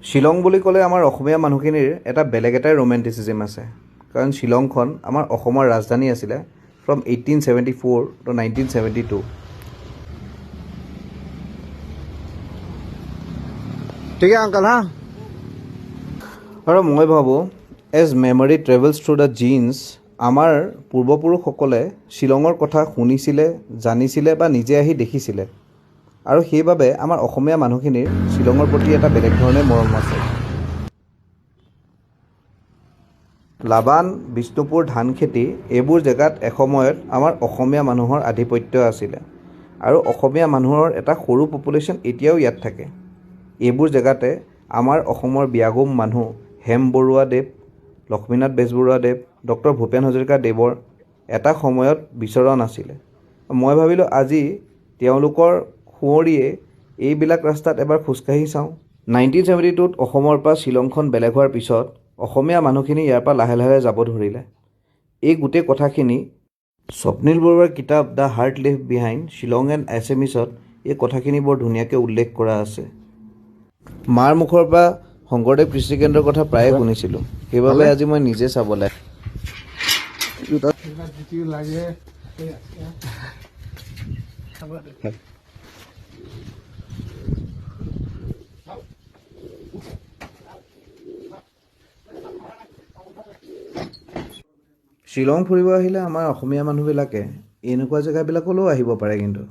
শ্বিলং বুলি ক'লে আমাৰ অসমীয়া মানুহখিনিৰ এটা বেলেগ এটাই ৰোমেণ্টিচিজম আছে কাৰণ শ্বিলংখন আমাৰ অসমৰ ৰাজধানী আছিলে ফ্ৰম 1874 to 1972 ठीक है अंकल हाँ আৰু মই ভাবোঁ as memory travels through the genes আমাৰ পূৰ্বপুৰুষসকলে শ্বিলঙৰ কথা শুনিছিলে জানিছিলে বা নিজে আহি দেখিছিলে আৰু সেইবাবে আমাৰ অসমীয়া মানুহখিনিৰ শ্বিলঙৰ প্ৰতি এটা বেলেগ ধৰণে মৰম আছে লাবান বিষ্ণুপুৰ ধান খেতি এইবোৰ জেগাত এসময়ত আমাৰ অসমীয়া মানুহৰ আধিপত্য আছিলে আৰু অসমীয়া মানুহৰ এটা সৰু পপুলেশ্যন এতিয়াও ইয়াত থাকে এইবোৰ জেগাতে আমাৰ অসমৰ বিয়াগোম মানুহ হেম বৰুৱাদেৱ লক্ষ্মীনাথ বেজবৰুৱাদেৱ ডক্টৰ ভূপেন হাজৰিকাদেৱৰ এটা সময়ত বিচৰণ আছিলে মই ভাবিলোঁ আজি তেওঁলোকৰ সুঁৱৰিয়ে এইবিলাক ৰাস্তাত এবাৰ খোজকাঢ়ি চাওঁ 1972ত অসমৰ পৰা শ্বিলংখন বেলেগ হোৱাৰ পিছত অসমীয়া মানুহখিনি ইয়াৰ পৰা লাহে লাহে যাব ধৰিলে এই গোটেই কথাখিনি স্বপ্নীল বৰুৱাৰ কিতাপ the heart left behind Shillong and এছএমিছত এই কথাখিনি বৰ ধুনীয়াকৈ উল্লেখ কৰা আছে মাৰ মুখৰ পৰা শংকৰদেৱ কৃষি কেন্দ্ৰৰ কথা প্ৰায়ে শুনিছিলোঁ সেইবাবে আজি মই নিজে চাবলৈ শ্বিলং ফুৰিব আহিলে আমাৰ অসমীয়া মানুহবিলাকে এনেকুৱা জেগাবিলাকলৈও আহিব পাৰে কিন্তু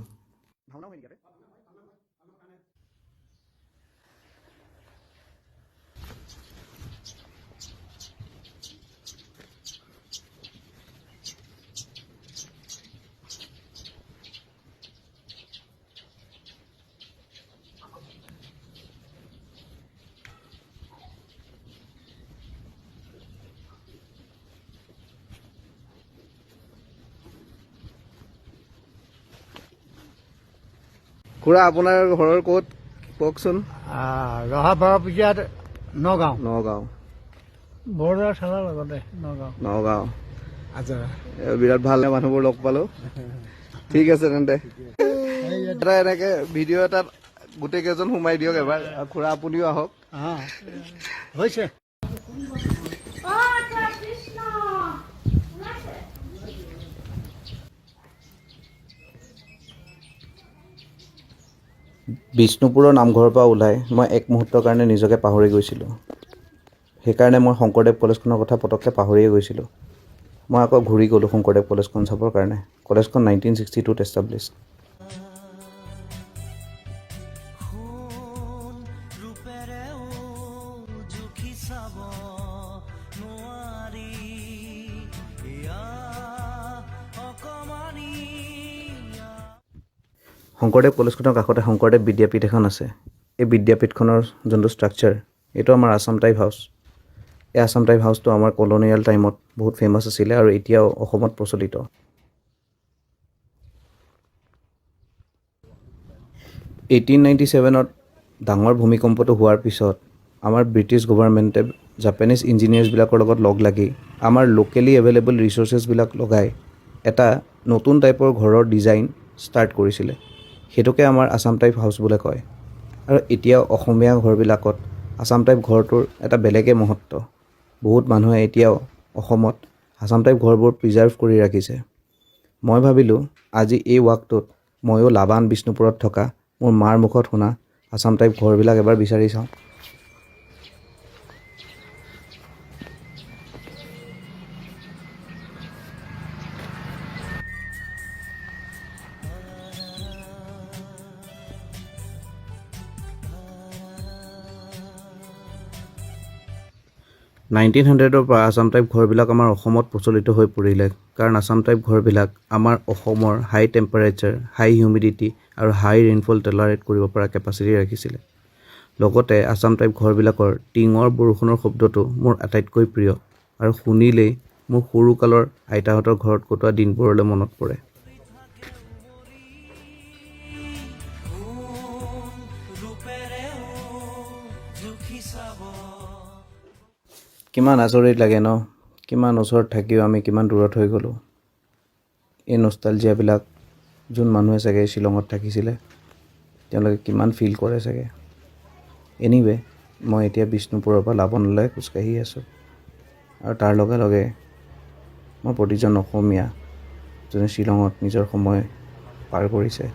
খুৰা আপোনাৰ ঘৰৰ ক'ত কওকচোন ৰহা বাৰপূজীয়াত নগাঁও নগাঁও বৰদোৱা থানাৰ লগতে নগাঁও নগাঁও আচ্ছা বিৰাট ভাল মানুহবোৰ লগ পালোঁ ঠিক আছে তেন্তে এটা এনেকৈ ভিডিঅ' এটাত গোটেই কেইজন সোমাই দিয়ক এবাৰ খুৰা আপুনিও আহক হৈছে বিষ্ণুপুৰৰ নামঘৰৰ পৰা ওলাই মই এক মুহূৰ্তৰ কাৰণে নিজকে পাহৰি গৈছিলোঁ সেইকাৰণে মই শংকৰদেৱ কলেজখনৰ কথা পটককৈ পাহৰিয়ে গৈছিলোঁ মই আকৌ ঘূৰি গ'লোঁ শংকৰদেৱ কলেজখন চাবৰ কাৰণে কলেজখন 1962ত এষ্টাব্লিছ শংকৰদেৱ কলেজখনৰ কাষতে শংকৰদেৱ বিদ্যাপীঠ এখন আছে এই বিদ্যাপীঠখনৰ যোনটো ষ্ট্ৰাকচাৰ এইটো আমাৰ আছাম টাইপ হাউচ এই আছাম টাইপ হাউচটো আমাৰ কলনিয়েল টাইমত বহুত ফেমাছ আছিলে আৰু এতিয়াও অসমত প্ৰচলিত 1897ত ডাঙৰ ভূমিকম্পটো হোৱাৰ পিছত আমাৰ ব্ৰিটিছ গভৰ্ণমেণ্টে জাপানীজ ইঞ্জিনিয়াৰ্ছবিলাকৰ লগত লগ লাগি আমাৰ লোকেলি এভেইলেবল ৰিচ'ৰ্চেছবিলাক লগাই এটা নতুন টাইপৰ ঘৰৰ ডিজাইন ষ্টাৰ্ট কৰিছিলে সেইটোকে আমাৰ আছাম টাইপ হাউচ বুলি কয় আৰু এতিয়াও অসমীয়া ঘৰবিলাকত আছাম টাইপ ঘৰটোৰ এটা বেলেগেই মহত্ব বহুত মানুহে এতিয়াও অসমত আছাম টাইপ ঘৰবোৰ প্ৰিজাৰ্ভ কৰি ৰাখিছে মই ভাবিলোঁ আজি এই ৱাকটোত ময়ো লাবান বিষ্ণুপুৰত থকা মোৰ মাৰ মুখত শুনা আছাম টাইপ ঘৰবিলাক এবাৰ বিচাৰি চাওঁ নাইনটিন হাণ্ড্ৰেডৰ পৰা আছাম টাইপ ঘৰবিলাক আমাৰ অসমত প্ৰচলিত হৈ পৰিলে কাৰণ আছাম টাইপ ঘৰবিলাক আমাৰ অসমৰ হাই টেম্পাৰেচাৰ হাই হিউমিডিটি আৰু হাই ৰেইনফল টলাৰেট কৰিব পৰা কেপাচিটি ৰাখিছিলে লগতে আছাম টাইপ ঘৰবিলাকৰ টিঙৰ বৰষুণৰ শব্দটো মোৰ আটাইতকৈ প্ৰিয় আৰু শুনিলেই মোৰ সৰুকালৰ আইতাহঁতৰ ঘৰত কটোৱা দিনবোৰলৈ মনত পৰে কিমান আচৰিত লাগে ন কিমান ওচৰত থাকিও আমি কিমান দূৰত হৈ গ'লোঁ এই নষ্টালজিয়াবিলাক যোন মানুহে চাগে শ্বিলঙত থাকিছিলে তেওঁলোকে কিমান ফিল কৰে চাগে এনিৱে মই এতিয়া বিষ্ণুপুৰৰ পৰা লাবনলৈ খোজকাঢ়ি আছোঁ আৰু তাৰ লগে লগে মই প্ৰতিজন অসমীয়া যোনে শ্বিলঙত নিজৰ সময় পাৰ কৰিছে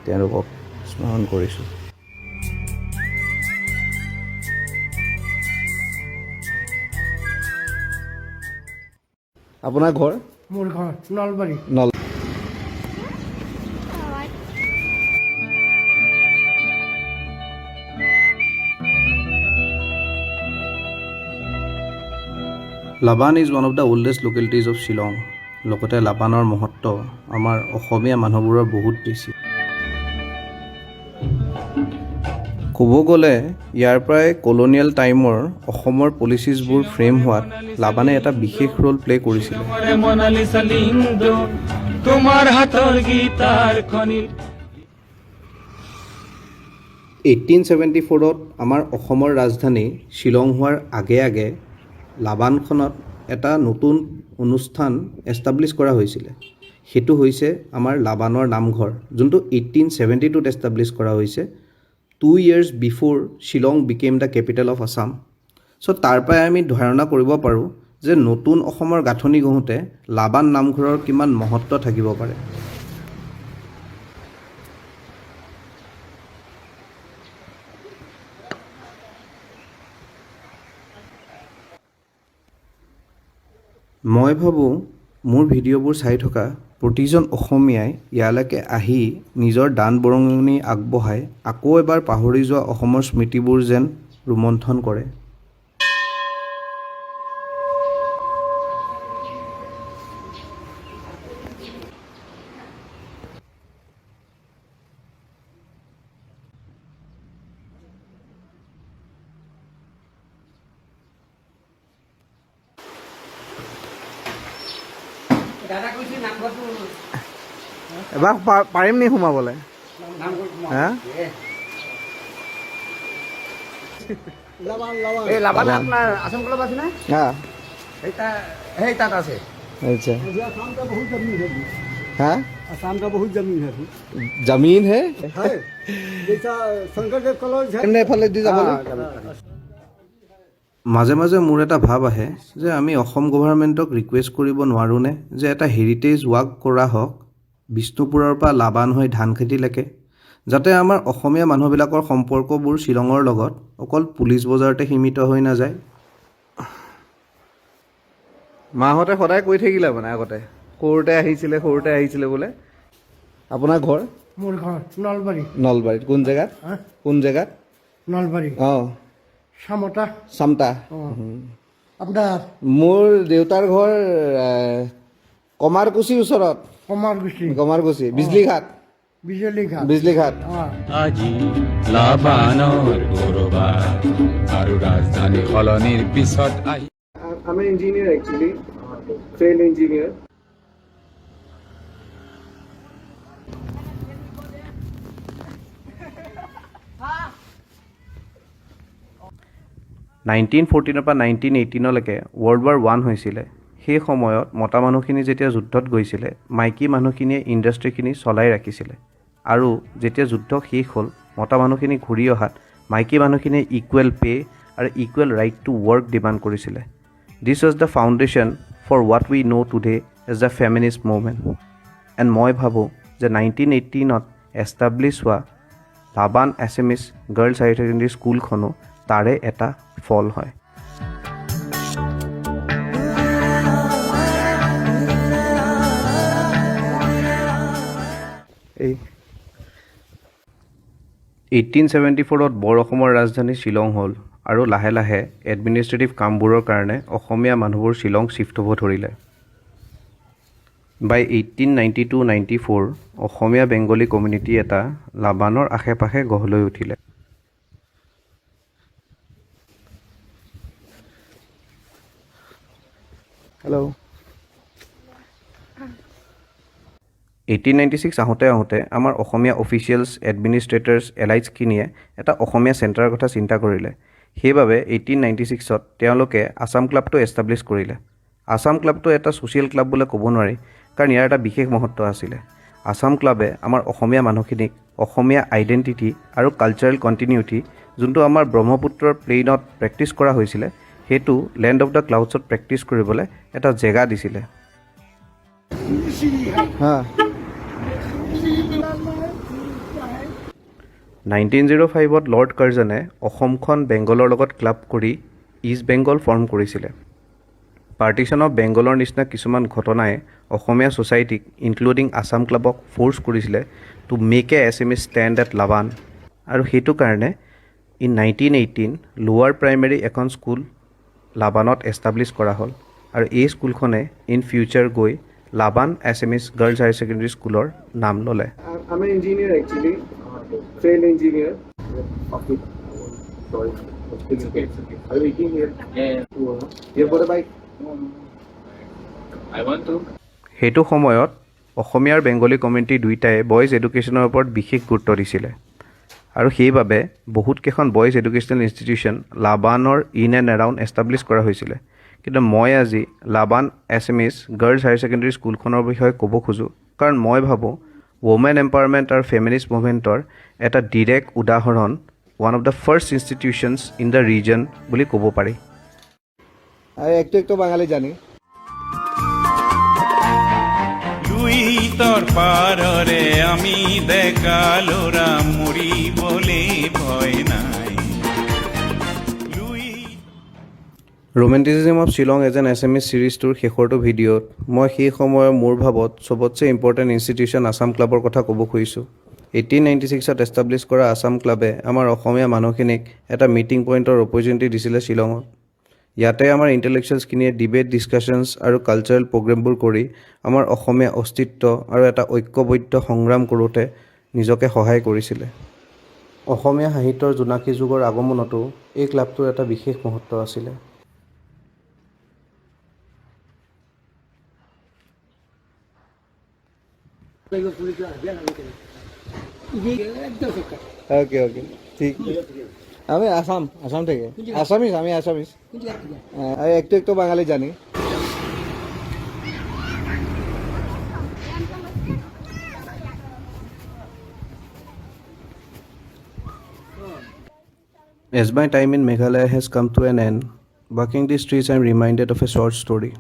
তেওঁলোকক স্মৰণ কৰিছোঁ। আপোনাৰ ঘৰ মোৰ ঘৰ নলবাৰী। নল Laban is one of the oldest localities of Shillong. লগতে লাবানৰ মহত্ব আমাৰ অসমীয়া মানুহবোৰৰ বহুত বেছি। ক'ব গ'লে ইয়াৰ পৰাই কলনিয়েল টাইমৰ অসমৰ পলিচিছবোৰ ফ্ৰেম হোৱাত লাবানে এটা বিশেষ ৰোল প্লে কৰিছিলে। তোমাৰ হাতৰ গীতাৰ খনি 1874 আমাৰ অসমৰ ৰাজধানী শ্বিলং হোৱাৰ আগে আগে লাবানখনত এটা নতুন অনুষ্ঠান এষ্টাব্লিছ কৰা হৈছিলে। সেইটো হৈছে আমাৰ লাবানৰ নামঘৰ, যোনটো 1872 এষ্টাব্লিছ কৰা হৈছে 2 years before Shillong became the capital of Assam. So' তাৰ পৰাই আমি ধাৰণা কৰিব পাৰোঁ যে নতুন অসমৰ গাঁথনি গঢ়োতে লাবান নামঘৰৰ কিমান মহত্ব থাকিব পাৰে। মই ভাবোঁ মোৰ ভিডিঅ'বোৰ চাই থকা প্ৰতিজন অসমীয়াই ইয়ালৈকে আহি নিজৰ দান বৰঙণি আগবঢ়াই আকৌ এবাৰ পাহৰি যোৱা অসমৰ স্মৃতিবোৰ যেন ৰোমন্থন কৰে। এবাৰ পাৰিম নি সোমাবলৈ? হা? এই লাবান আপোনাৰ আসাম ক্লাব আছে না? हाँ তাত আছে। अच्छा आसाम का बहुत जमीन है। हाँ आसाम का बहुत जमीन है। जमीन है है जैसा शंकरदेव कॉलेज है। এনে এফালে দি যাব মাজে মাজে মোৰ এটা ভাৱ আহে যে আমি অসম গভৰ্ণমেণ্টক ৰিকুৱেষ্ট কৰিব নোৱাৰোঁনে যে এটা হেৰিটেজ ৱাক কৰা হওক বিষ্ণুপুৰৰ পৰা লাবান হৈ ধানখেতিলৈকে, যাতে আমাৰ অসমীয়া মানুহবিলাকৰ সম্পৰ্কবোৰ শ্বিলঙৰ লগত অকল পুলিচ বজাৰতে সীমিত হৈ নাযায়। মাহঁতে সদায় কৈ থাকিলে মানে আগতে সৰুতে আহিছিলে বোলে। আপোনাৰ ঘৰ মোৰ ঘৰ নলবাৰী। নলবাৰীত কোন জেগাত? কোন জেগাত? নলবাৰী অঁ চামতা। চামতা। আপোনাৰ মোৰ দেউতাৰ ঘৰ কমাৰকুছিৰ ওচৰত। কমাৰকুছি বিজলীঘাট। বিজলীঘাট। আজি লাবানৰ গৌৰৱাত আৰু ৰাজধানী সলনিৰ পিছত আহি I'm an engineer actually, failed engineer. Nineteen ফৰ্টিনৰ পৰা 1918লৈকে World War I হৈছিলে। সেই সময়ত মতা মানুহখিনি যেতিয়া যুদ্ধত গৈছিলে, মাইকী মানুহখিনিয়ে ইণ্ডাষ্ট্ৰিখিনি চলাই ৰাখিছিলে। আৰু যেতিয়া যুদ্ধ শেষ হ'ল, মতা মানুহখিনি ঘূৰি অহাত মাইকী মানুহখিনিয়ে ইকুৱেল পে' আৰু equal right to work demand কৰিছিলে। This was the foundation for what we know today as the feminist movement. And মই ভাবোঁ যে 1918ত এষ্টাব্লিছ হোৱা লাবান এছএমএছ গাৰ্লছ হায়াৰ ছেকেণ্ডেৰী স্কুলখনো তাৰে এটা ফল হয়। এই 1874ত বৰ অসমৰ ৰাজধানী শ্বিলং হ'ল আৰু লাহে লাহে এডমিনিষ্ট্ৰেটিভ কামবোৰৰ কাৰণে অসমীয়া মানুহবোৰ শ্বিলং শ্বিফ্ট হ'ব ধৰিলে। বাই 1892-94 অসমীয়া বেংগলী কমিউনিটি এটা লাবানৰ আশে পাশে গঢ় লৈ উঠিলে। হেল্ল'। 1896 আহোঁতে আমাৰ অসমীয়া অফিচিয়েলছ, এডমিনিষ্ট্ৰেটাৰ্ছ, এলাইটছখিনিয়ে এটা অসমীয়া চেণ্টাৰৰ কথা চিন্তা কৰিলে। সেইবাবে 1896ত তেওঁলোকে আছাম ক্লাবটো এষ্টাব্লিছ কৰিলে। আছাম ক্লাবটো এটা ছ'চিয়েল ক্লাব বুলি ক'ব নোৱাৰি, কাৰণ ইয়াৰ এটা বিশেষ মহত্ব আছিলে। আছাম ক্লাবে আমাৰ অসমীয়া মানুহখিনিক অসমীয়া আইডেণ্টিটি আৰু কালচাৰেল কণ্টিনিউটি যোনটো আমাৰ ব্ৰহ্মপুত্ৰৰ প্লেইনত প্ৰেক্টিছ কৰা হৈছিলে সেইটো লেণ্ড অফ দ্য ক্লাউডছত প্ৰেক্টিছ কৰিবলৈ এটা জেগা দিছিলে। 1905ত লৰ্ড কাৰ্জনে অসমখন বেংগলৰ লগত ক্লাব কৰি ইষ্ট বেংগল ফৰ্ম কৰিছিলে। পাৰ্টিশ্যন অফ বেংগলৰ নিচিনা কিছুমান ঘটনাই অসমীয়া ছ'চাইটিক ইনক্লুডিং আছাম ক্লাবক ফ'ৰ্চ কৰিছিলে to make a SMS stand at Laban. আৰু সেইটো কাৰণে ইন 1918 লোৱাৰ প্ৰাইমেৰী এখন স্কুল লাবানত এষ্টাব্লিছ কৰা হ'ল আৰু এই স্কুলখনে ইন ফিউচাৰ গৈ লাবান এছএমিছ গাৰ্লছ হায়াৰ ছেকেণ্ডেৰী স্কুলৰ নাম ল'লে। I'm an engineer actually, trained engineer. Okay. Sorry. It's okay. Are you eating here? Yeah. Here for the bike? I want to. সেইটো সময়ত অসমীয়া আৰু বেংগলী কমিউনিটি দুয়োটাই বইজ এডুকেশ্যনৰ ওপৰত বিশেষ গুৰুত্ব দিছিলে আৰু সেইবাবে বহুতকেইখন বইজ এডুকেশ্যনেল ইনষ্টিটিউশ্যন লাবানৰ ইন এণ্ড এৰাউণ্ড এষ্টাব্লিছ কৰা হৈছিলে। কিন্তু মই আজি Laban SMS girls higher secondary স্কুলখনৰ বিষয়ে ক'ব খোজোঁ কাৰণ মই ভাবোঁ ৱমেন এম্পাৱাৰমেণ্ট আৰু ফেমিনিষ্ট মুভমেণ্টৰ এটা ডিৰেক্ট উদাহৰণ, one of the first institutions in the region বুলি ক'ব পাৰি। একটু বাঙালি জানি লুইতৰ পাৰৰে আমি ডেকা ল'ৰা মৰিবলে ভয় নাই। ৰোমেণ্টিচিজম অফ শ্বিলং এজ এন এছএমিছ ছিৰিজটোৰ শেষৰটো ভিডিঅ'ত মই সেই সময়ৰ মোৰ ভাৱত চবতছে ইম্পৰ্টেণ্ট ইনষ্টিটিউশ্যন আছাম ক্লাবৰ কথা ক'ব খুজিছোঁ। 1896ত এষ্টাব্লিছ কৰা আছাম ক্লাবে আমাৰ অসমীয়া মানুহখিনিক এটা মিটিং পইণ্টৰ অপৰচুনিটি দিছিলে শ্বিলঙত। ইয়াতে আমাৰ ইণ্টেলেকচুৱেলছখিনিয়ে ডিবেট ডিছকাশ্যনছ আৰু কালচাৰেল প্ৰগ্ৰেমবোৰ কৰি আমাৰ অসমীয়া অস্তিত্ব আৰু এটা ঐক্যবদ্ধ সংগ্ৰাম কৰোঁতে নিজকে সহায় কৰিছিলে। অসমীয়া সাহিত্যৰ জোনাকী যুগৰ আগমনতো এই ক্লাবটোৰ এটা বিশেষ মহত্ব আছিলে। ওকে ওকে ঠিক আমি আসাম থেকে আসামিস আমি আসামিস একটু একটু বাঙালি জানি। As my time in Meghalaya has come to an end, walking these streets I am reminded of a short story.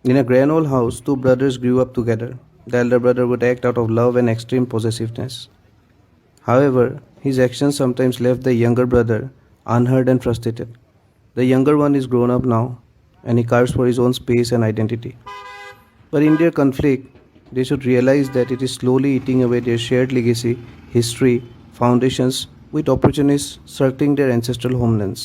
In a grand old house, two brothers grew up together. The elder brother would act out of love and extreme possessiveness. However, his actions sometimes left the younger brother unheard and frustrated. The younger one is grown up now, and he carves for his own space and identity. But in their conflict, they should realize that it is slowly eating away their shared legacy, history, foundations, with opportunists circling their ancestral homelands.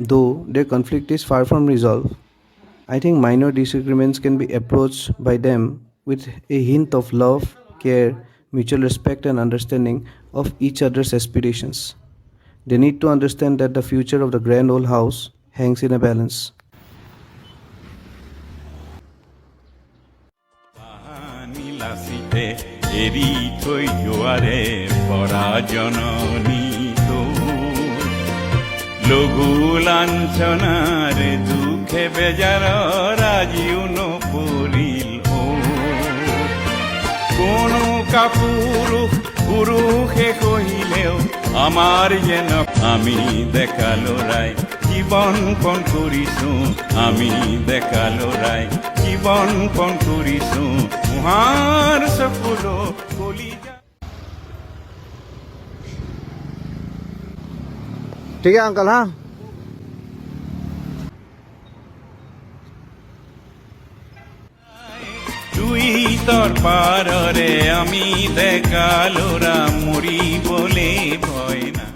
Though their conflict is far from resolved, I think minor disagreements can be approached by them with a hint of love, care, mutual respect and understanding of each other's aspirations. They need to understand that the future of the grand old house hangs in a balance. এৰি থৈ যোৱাৰে পৰা জননী লঘু লাঞ্ছনাৰে দুখে বেজাৰৰ আজিও নপৰিল কোনো পুৰুষে কহিলেও আমাৰ যেন আমি ডেকা ল'ৰাই জীৱন পণ কৰিছোঁ, আমি ডেকা ল'ৰাই জীৱন পণ কৰিছোঁ মুহাৰ চকুলো কলিজা। ठीक है अंकल। हाँ লুইতৰ পাৰৰে আমি ডেকা ল'ৰা মৰিবলে ভয় নাই।